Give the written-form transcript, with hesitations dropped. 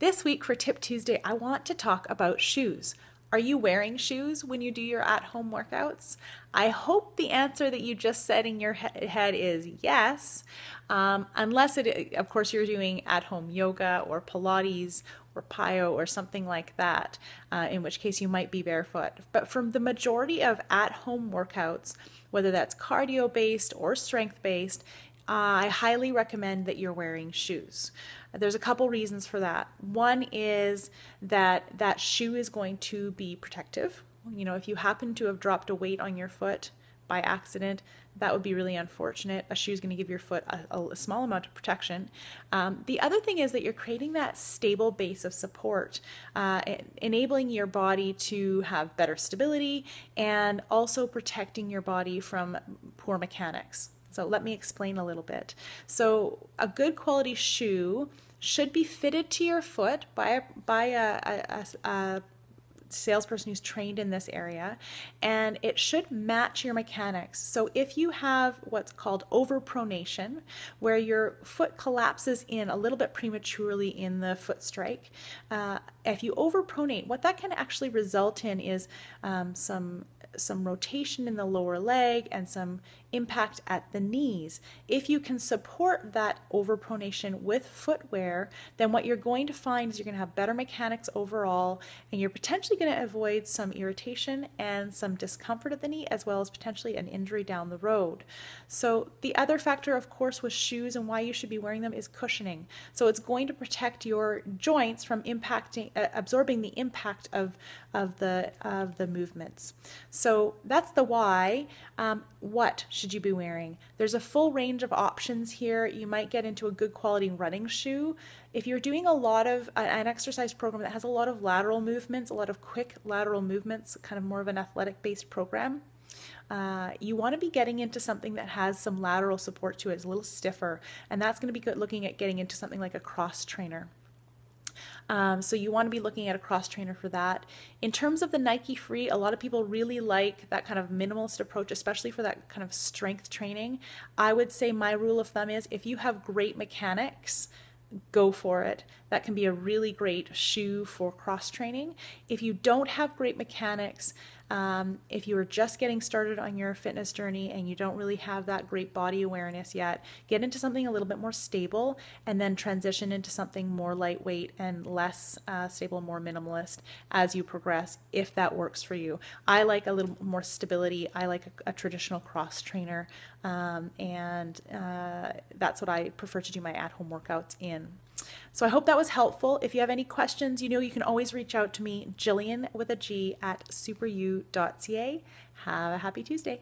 This week for Tip Tuesday, I want to talk about shoes. Are you wearing shoes when you do your at-home workouts? I hope the answer that you just said in your head is yes, unless of course, you're doing at-home yoga or Pilates or Pyo or something like that, in which case you might be barefoot. But from the majority of at-home workouts, whether that's cardio-based or strength-based, I highly recommend that you're wearing shoes. There's a couple reasons for that. One is that that shoe is going to be protective. You know, if you happen to have dropped a weight on your foot by accident, that would be really unfortunate. A shoe is going to give your foot a small amount of protection. The other thing is that you're creating that stable base of support, enabling your body to have better stability and also protecting your body from poor mechanics. So let me explain a little bit. So a good quality shoe should be fitted to your foot by a salesperson who's trained in this area, and it should match your mechanics. So if you have what's called over-pronation, where your foot collapses in a little bit prematurely in the foot strike, if you over-pronate, what that can actually result in is some rotation in the lower leg and some impact at the knees. If you can support that overpronation with footwear, then what you're going to find is you're going to have better mechanics overall, and you're potentially going to avoid some irritation and some discomfort at the knee, as well as potentially an injury down the road. So the other factor, of course, with shoes and why you should be wearing them is cushioning. So it's going to protect your joints from absorbing the impact of the movements. So that's the why. What should you be wearing? There's a full range of options here. You might get into a good quality running shoe. If you're doing a lot of an exercise program that has a lot of lateral movements, a lot of quick lateral movements, kind of more of an athletic based program, you want to be getting into something that has some lateral support to it. It's a little stiffer, and that's going to be good looking at getting into something like a cross trainer. So you want to be looking at a cross trainer for that. In terms of the Nike Free, a lot of people really like that kind of minimalist approach, especially for that kind of strength training. I would say my rule of thumb is if you have great mechanics, go for it. That can be a really great shoe for cross training. If you don't have great mechanics, if you are just getting started on your fitness journey and you don't really have that great body awareness yet, get into something a little bit more stable and then transition into something more lightweight and less stable, more minimalist as you progress, if that works for you. I like a little more stability. I like a traditional cross trainer, and that's what I prefer to do my at-home workouts in. So I hope that was helpful. If you have any questions, you know you can always reach out to me, Jillian with a G at superu.ca. Have a happy Tuesday.